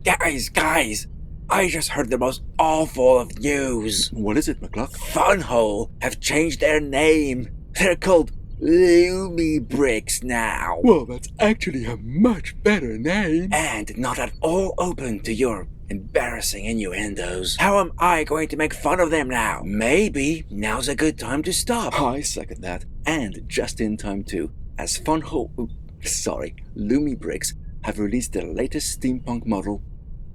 Guys, I just heard the most awful of news. What is it, McCluck? FunWhole have changed their name. They're called Lumibricks now. Well, that's actually a much better name. And not at all open to your embarrassing innuendos. How am I going to make fun of them now? Maybe now's a good time to stop. I second that. And just in time too, as Lumibricks have released their latest steampunk model,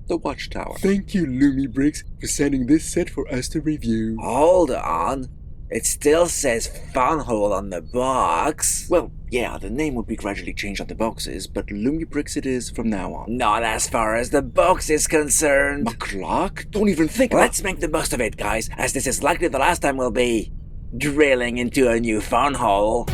the Watchtower. Thank you, Lumibricks, for sending this set for us to review. Hold on. It still says FunWhole on the box. Well, yeah, the name would be gradually changed on the boxes, but Lumibricks it is from now on. Not as far as the box is concerned. McCluck, don't even think about it. Let's make the most of it, guys, as this is likely the last time we'll be drilling into a new FunWhole.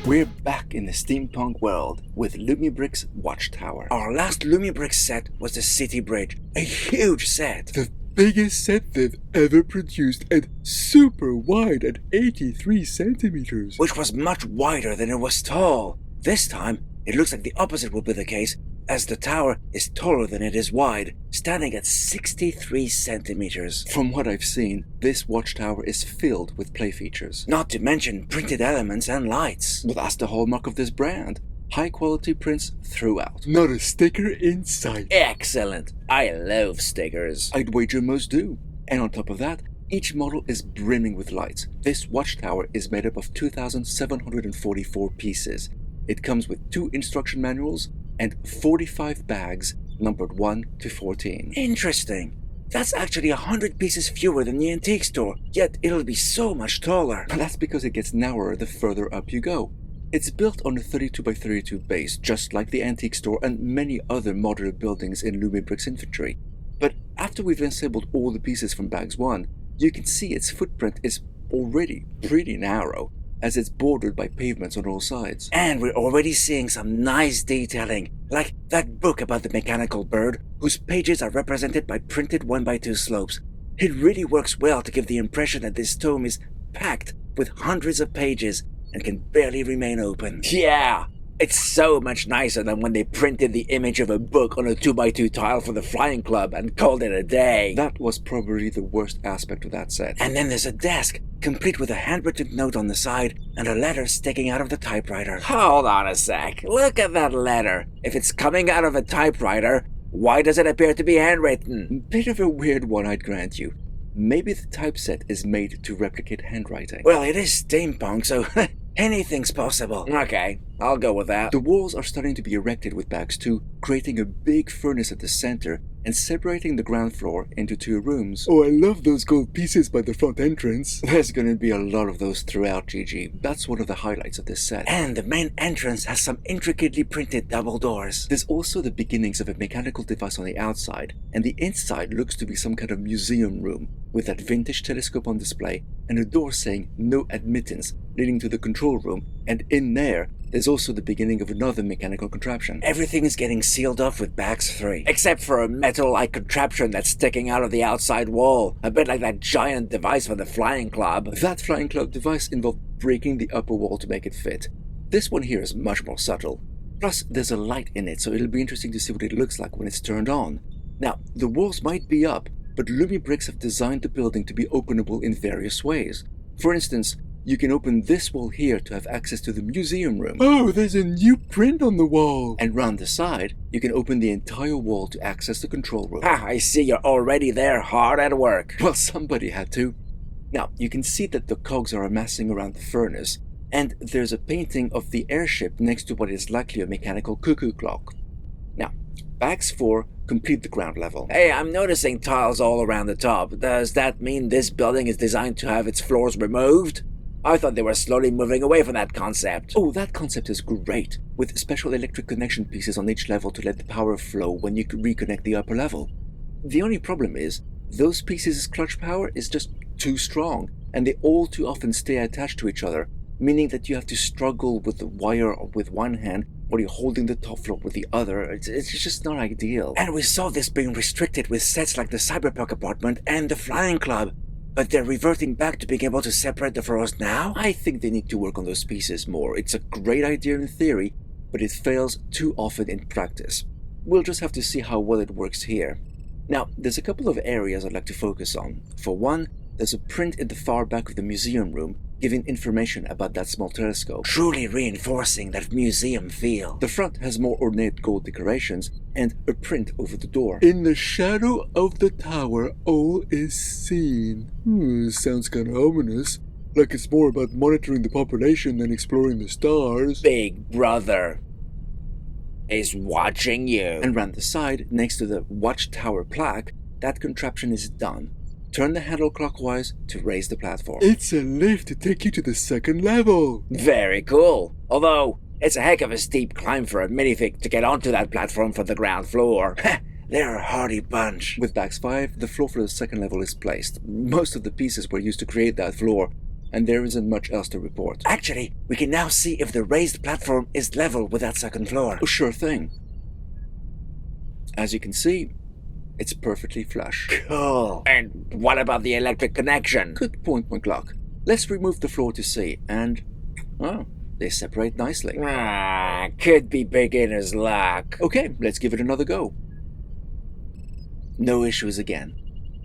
We're back in the steampunk world with Lumibricks Watchtower. Our last Lumibricks set was the City Bridge, a huge set. The biggest set they've ever produced and super wide at 83 centimeters. Which was much wider than it was tall. This time, it looks like the opposite will be the case, as the tower is taller than it is wide, standing at 63 centimeters. From what I've seen, this watchtower is filled with play features. Not to mention printed elements and lights. Well, that's the hallmark of this brand. High quality prints throughout. Not a sticker in sight. Excellent. I love stickers. I'd wager most do. And on top of that, each model is brimming with lights. This watchtower is made up of 2,744 pieces. It comes with 2 instruction manuals and 45 bags numbered 1 to 14. Interesting. That's actually 100 pieces fewer than the antique store, yet it'll be so much taller. That's because it gets narrower the further up you go. It's built on a 32x32 base, just like the antique store and many other modular buildings in Lumibricks inventory. But after we've assembled all the pieces from bags 1, you can see its footprint is already pretty narrow, as it's bordered by pavements on all sides. And we're already seeing some nice detailing, like that book about the mechanical bird, whose pages are represented by printed 1x2 slopes. It really works well to give the impression that this tome is packed with hundreds of pages and can barely remain open. Yeah, it's so much nicer than when they printed the image of a book on a 2x2 tile for the flying club and called it a day. That was probably the worst aspect of that set. And then there's a desk, complete with a handwritten note on the side and a letter sticking out of the typewriter. Hold on a sec, look at that letter. If it's coming out of a typewriter, why does it appear to be handwritten? Bit of a weird one, I'd grant you. Maybe the typeset is made to replicate handwriting. Well, it is steampunk, so anything's possible. Okay, I'll go with that. The walls are starting to be erected with bags 2, creating a big furnace at the center and separating the ground floor into 2 rooms. Oh, I love those gold pieces by the front entrance. There's gonna be a lot of those throughout, GG. That's one of the highlights of this set. And the main entrance has some intricately printed double doors. There's also the beginnings of a mechanical device on the outside, and the inside looks to be some kind of museum room, with that vintage telescope on display and a door saying no admittance leading to the control room, and in there's also the beginning of another mechanical contraption. Everything is getting sealed off with bags 3, except for a metal-like contraption that's sticking out of the outside wall, a bit like that giant device for the flying club. That flying club device involved breaking the upper wall to make it fit. This one here is much more subtle. Plus, there's a light in it, so it'll be interesting to see what it looks like when it's turned on. Now, the walls might be up, but Lumibricks have designed the building to be openable in various ways. For instance, you can open this wall here to have access to the museum room. Oh, there's a new print on the wall! And round the side, you can open the entire wall to access the control room. Ah, I see you're already there, hard at work. Well, somebody had to. Now, you can see that the cogs are amassing around the furnace, and there's a painting of the airship next to what is likely a mechanical cuckoo clock. Now, bags 4 complete the ground level. Hey, I'm noticing tiles all around the top. Does that mean this building is designed to have its floors removed? I thought they were slowly moving away from that concept. Oh, that concept is great, with special electric connection pieces on each level to let the power flow when you reconnect the upper level. The only problem is, those pieces' clutch power is just too strong, and they all too often stay attached to each other, meaning that you have to struggle with the wire with one hand while you're holding the top floor with the other. It's just not ideal. And we saw this being restricted with sets like the Cyberpunk apartment and the Flying Club. But they're reverting back to being able to separate the floors now? I think they need to work on those pieces more. It's a great idea in theory, but it fails too often in practice. We'll just have to see how well it works here. Now, there's a couple of areas I'd like to focus on. For one, there's a print in the far back of the museum room giving information about that small telescope, truly reinforcing that museum feel. The front has more ornate gold decorations and a print over the door. In the shadow of the tower, all is seen. Sounds kinda ominous. Like it's more about monitoring the population than exploring the stars. Big Brother is watching you. And round the side, next to the watchtower plaque, that contraption is done. Turn the handle clockwise to raise the platform. It's a lift to take you to the second level. Very cool. Although, it's a heck of a steep climb for a minifig to get onto that platform for the ground floor. They're a hardy bunch. With Bags 5, the floor for the second level is placed. Most of the pieces were used to create that floor, and there isn't much else to report. Actually, we can now see if the raised platform is level with that second floor. Oh, sure thing. As you can see, it's perfectly flush. Cool. And what about the electric connection? Good point, McClock. Let's remove the floor to see, and... oh, they separate nicely. Could be beginner's luck. Okay, let's give it another go. No issues again.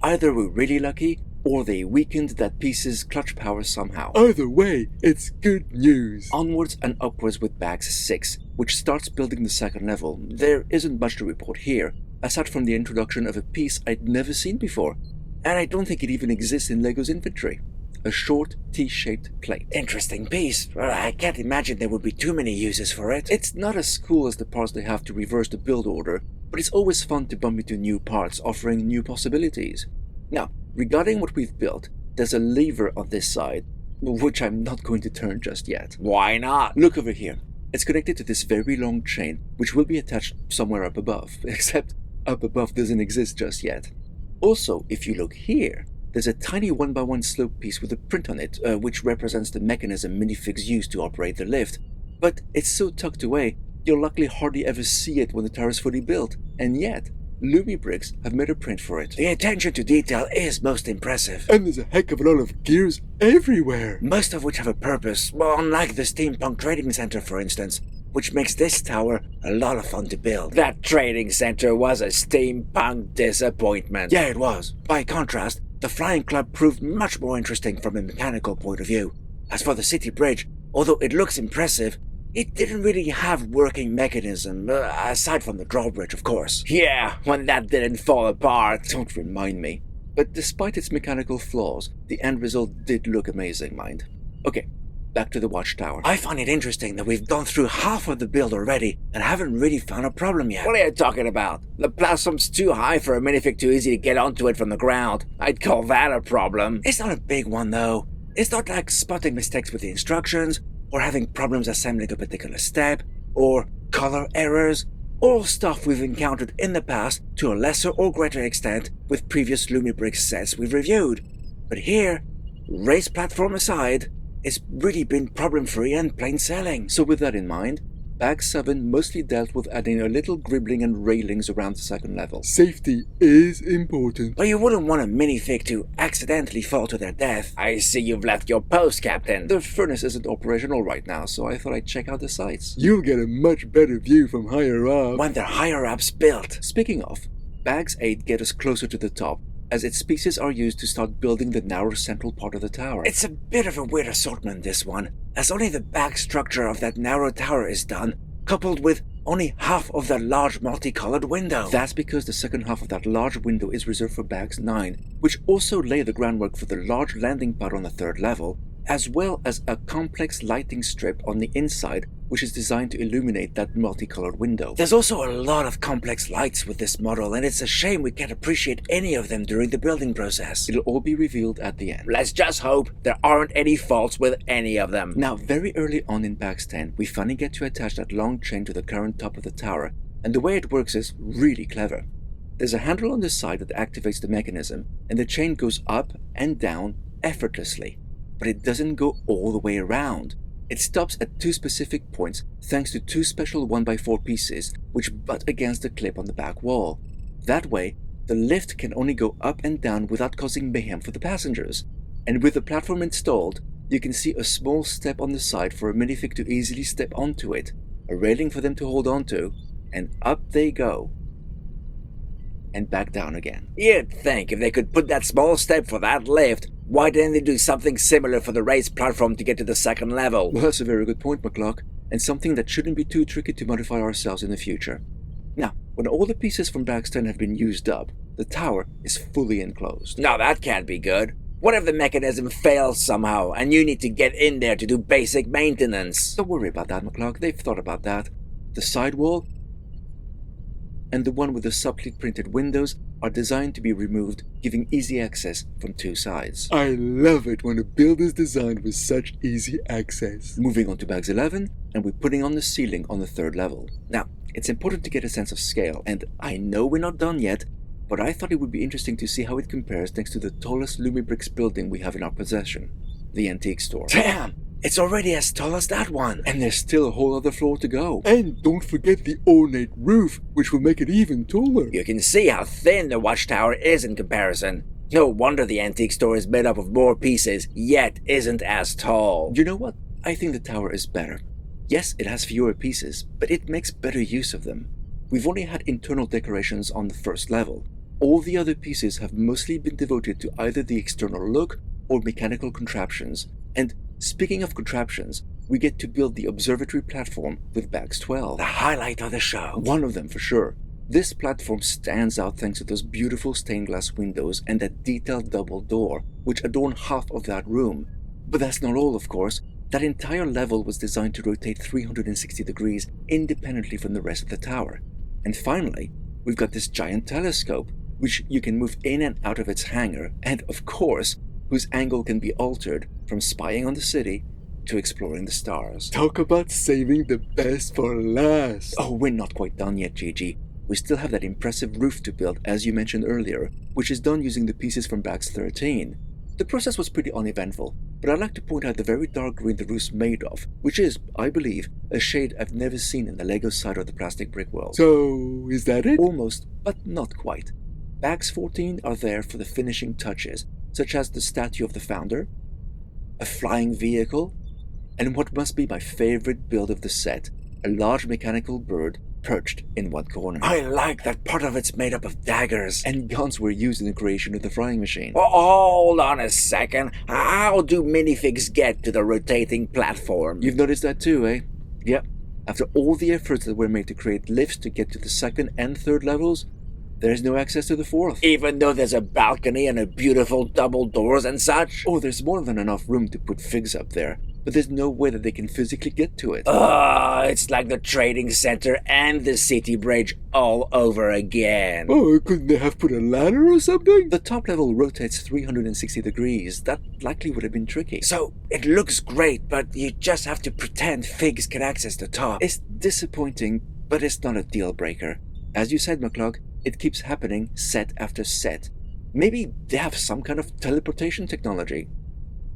Either we're really lucky, or they weakened that piece's clutch power somehow. Either way, it's good news. Onwards and upwards with Bags 6, which starts building the second level. There isn't much to report here, aside from the introduction of a piece I'd never seen before, and I don't think it even exists in LEGO's inventory. A short, T-shaped plate. Interesting piece. Well, I can't imagine there would be too many uses for it. It's not as cool as the parts they have to reverse the build order, but it's always fun to bump into new parts, offering new possibilities. Now, regarding what we've built, there's a lever on this side, which I'm not going to turn just yet. Why not? Look over here. It's connected to this very long chain, which will be attached somewhere up above, except up above doesn't exist just yet. Also, if you look here, there's a tiny 1x1 slope piece with a print on it, which represents the mechanism minifigs use to operate the lift. But it's so tucked away, you'll likely hardly ever see it when the tower is fully built, and yet, Lumibricks have made a print for it. The attention to detail is most impressive. And there's a heck of a lot of gears everywhere. Most of which have a purpose, well, unlike the Steampunk Trading Center, for instance, which makes this tower a lot of fun to build. That trading center was a steampunk disappointment. Yeah, it was. By contrast, the Flying Club proved much more interesting from a mechanical point of view. As for the city bridge, although it looks impressive, it didn't really have working mechanism, aside from the drawbridge, of course. Yeah, when that didn't fall apart. Don't remind me. But despite its mechanical flaws, the end result did look amazing, mind. Okay, back to the watchtower. I find it interesting that we've gone through half of the build already and haven't really found a problem yet. What are you talking about? The platform's too high for a minifig too easy to get onto it from the ground. I'd call that a problem. It's not a big one, though. It's not like spotting mistakes with the instructions, or having problems assembling a particular step, or color errors, all stuff we've encountered in the past to a lesser or greater extent with previous Lumibricks sets we've reviewed. But here, race platform aside, it's really been problem-free and plain sailing. So with that in mind, Bag 7 mostly dealt with adding a little gribbling and railings around the second level. Safety is important. But you wouldn't want a minifig to accidentally fall to their death. I see you've left your post, Captain. The furnace isn't operational right now, so I thought I'd check out the sights. You'll get a much better view from higher up. When they're higher up's built. Speaking of, Bags 8 get us closer to the top, as its pieces are used to start building the narrow central part of the tower. It's a bit of a weird assortment, this one, as only the back structure of that narrow tower is done, coupled with only half of that large multicolored window. That's because the second half of that large window is reserved for Bags 9, which also lay the groundwork for the large landing pad on the third level, as well as a complex lighting strip on the inside, which is designed to illuminate that multicolored window. There's also a lot of complex lights with this model, and it's a shame we can't appreciate any of them during the building process. It'll all be revealed at the end. Let's just hope there aren't any faults with any of them. Now, very early on in Bags 10, we finally get to attach that long chain to the current top of the tower, and the way it works is really clever. There's a handle on the side that activates the mechanism, and the chain goes up and down effortlessly. But it doesn't go all the way around. It stops at two specific points thanks to two special 1x4 pieces which butt against the clip on the back wall. That way, the lift can only go up and down without causing mayhem for the passengers. And with the platform installed, you can see a small step on the side for a minifig to easily step onto it. a railing for them to hold on to, and up they go. And back down again. You'd think if they could put that small step for that lift, why didn't they do something similar for the raised platform to get to the second level? Well, that's a very good point, McClock, and something that shouldn't be too tricky to modify ourselves in the future. Now, when all the pieces from Bags 10 have been used up, the tower is fully enclosed. No, that can't be good. What if the mechanism fails somehow, and you need to get in there to do basic maintenance? Don't worry about that, McClock. They've thought about that. The side wall and the one with the subtly printed windows are designed to be removed, giving easy access from two sides. I love it when a build is designed with such easy access. Moving on to Bags 11, and we're putting on the ceiling on the third level. Now, it's important to get a sense of scale, and I know we're not done yet, but I thought it would be interesting to see how it compares next to the tallest Lumibricks building we have in our possession, the antique store. Damn! It's already as tall as that one! And there's still a whole other floor to go. And don't forget the ornate roof, which will make it even taller. You can see how thin the watchtower is in comparison. No wonder the antique store is made up of more pieces, yet isn't as tall. You know what? I think the tower is better. Yes, it has fewer pieces, but it makes better use of them. We've only had internal decorations on the first level. All the other pieces have mostly been devoted to either the external look or mechanical contraptions. And speaking of contraptions, we get to build the observatory platform with Bags 12. The highlight of the show. One of them for sure. This platform stands out thanks to those beautiful stained glass windows and that detailed double door, which adorn half of that room. But that's not all, of course. That entire level was designed to rotate 360 degrees independently from the rest of the tower. And finally, we've got this giant telescope, which you can move in and out of its hangar, and of course, whose angle can be altered from spying on the city to exploring the stars. Talk about saving the best for last. Oh, we're not quite done yet, Gigi. We still have that impressive roof to build, as you mentioned earlier, which is done using the pieces from Bags 13. The process was pretty uneventful, but I'd like to point out the very dark green the roof's made of, which is, I believe, a shade I've never seen in the Lego side of the plastic brick world. So, is that it? Almost, but not quite. Bags 14 are there for the finishing touches, such as the statue of the founder, a flying vehicle, and what must be my favorite build of the set, a large mechanical bird perched in one corner. I like that part of it's made up of daggers. And guns were used in the creation of the flying machine. Well, hold on a second. How do minifigs get to the rotating platform? You've noticed that too, eh? Yep. After all the efforts that were made to create lifts to get to the second and third levels, there's no access to the fourth. Even though there's a balcony and a beautiful double doors and such? Oh, there's more than enough room to put figs up there, but there's no way that they can physically get to it. It's like the trading center and the city bridge all over again. Oh, couldn't they have put a ladder or something? The top level rotates 360 degrees. That likely would have been tricky. So, it looks great, but you just have to pretend figs can access the top. It's disappointing, but it's not a deal breaker. As you said, McClock, it keeps happening set after set. Maybe they have some kind of teleportation technology.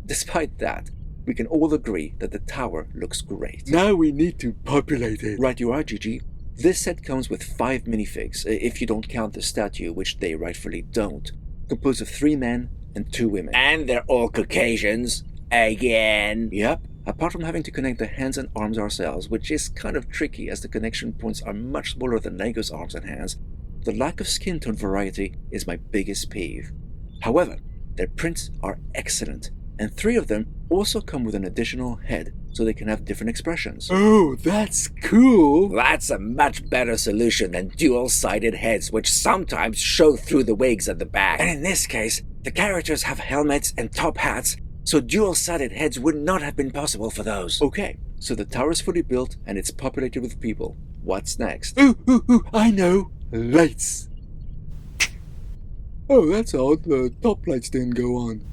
Despite that, we can all agree that the tower looks great. Now we need to populate it. Right you are, Gigi. This set comes with 5 minifigs, if you don't count the statue, which they rightfully don't, composed of 3 men and 2 women. And they're all Caucasians. Again. Yep. Apart from having to connect the hands and arms ourselves, which is kind of tricky as the connection points are much smaller than Lego's arms and hands, the lack of skin tone variety is my biggest peeve. However, their prints are excellent, and 3 of them also come with an additional head, so they can have different expressions. Oh, that's cool. That's a much better solution than dual-sided heads, which sometimes show through the wigs at the back. And in this case, the characters have helmets and top hats, so dual-sided heads would not have been possible for those. Okay, so the tower's fully built, and it's populated with people. What's next? Ooh, I know. Lights. Oh, that's odd. The top lights didn't go on.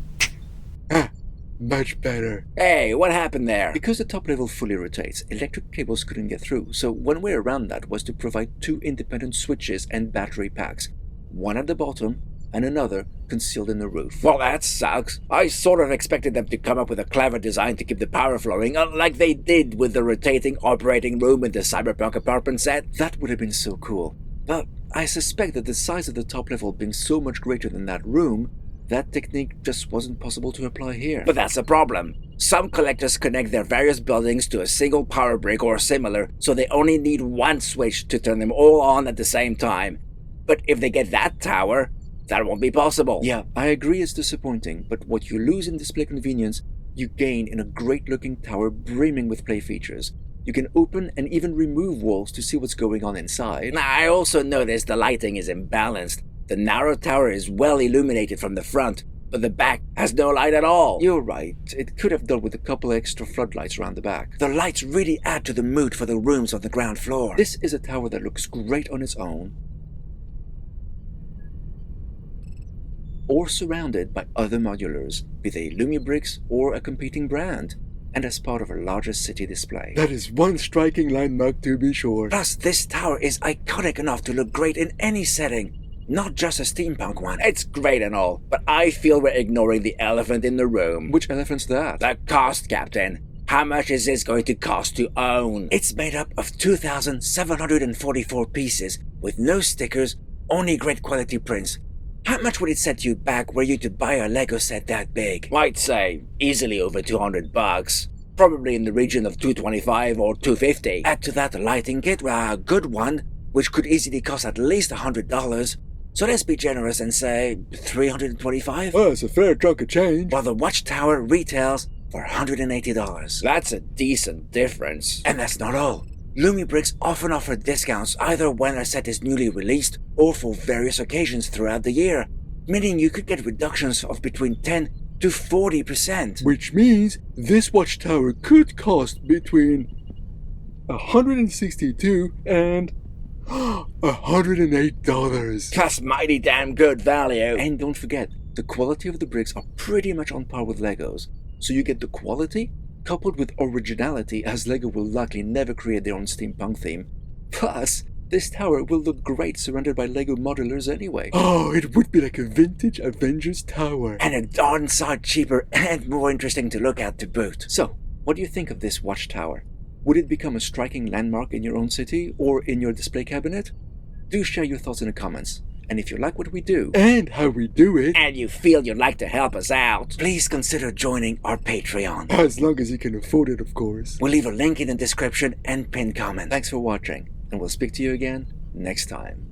Ah, much better. Hey, what happened there? Because the top level fully rotates, electric cables couldn't get through, so one way around that was to provide 2 independent switches and battery packs, one at the bottom and another concealed in the roof. Well, that sucks. I sort of expected them to come up with a clever design to keep the power flowing, like they did with the rotating operating room in the Cyberpunk apartment set. That would have been so cool. But I suspect that the size of the top level being so much greater than that room, that technique just wasn't possible to apply here. But that's a problem. Some collectors connect their various buildings to a single power brick or similar, so they only need one switch to turn them all on at the same time. But if they get that tower, that won't be possible. Yeah, I agree it's disappointing, but what you lose in display convenience, you gain in a great-looking tower brimming with play features. You can open and even remove walls to see what's going on inside. Now, I also noticed the lighting is imbalanced. The narrow tower is well illuminated from the front, but the back has no light at all. You're right, it could have done with a couple extra floodlights around the back. The lights really add to the mood for the rooms on the ground floor. This is a tower that looks great on its own, or surrounded by other modulars, be they Lumibricks or a competing brand, and as part of a larger city display. That is one striking landmark to be sure. Plus, this tower is iconic enough to look great in any setting, not just a steampunk one. It's great and all, but I feel we're ignoring the elephant in the room. Which elephant's that? The cost, Captain. How much is this going to cost to own? It's made up of 2,744 pieces, with no stickers, only great quality prints. How much would it set you back were you to buy a Lego set that big? I'd say easily over $200. Probably in the region of $225 or $250. Add to that a lighting kit, a good one, which could easily cost at least $100. So let's be generous and say $325. Well, it's a fair chunk of change. While the watchtower retails for $180. That's a decent difference. And that's not all. Lumibricks often offer discounts either when a set is newly released or for various occasions throughout the year, meaning you could get reductions of between 10 to 40%. Which means this watchtower could cost between $162 and $108. That's mighty damn good value. And don't forget, the quality of the bricks are pretty much on par with Legos, so you get the quality coupled with originality, as LEGO will likely never create their own steampunk theme. Plus, this tower will look great surrounded by LEGO modulars anyway. Oh, it would be like a vintage Avengers tower. And a darn sight cheaper and more interesting to look at to boot. So, what do you think of this watchtower? Would it become a striking landmark in your own city or in your display cabinet? Do share your thoughts in the comments. And if you like what we do, and how we do it, and you feel you'd like to help us out, please consider joining our Patreon. As long as you can afford it, of course. We'll leave a link in the description and pinned comment. Thanks for watching, and we'll speak to you again next time.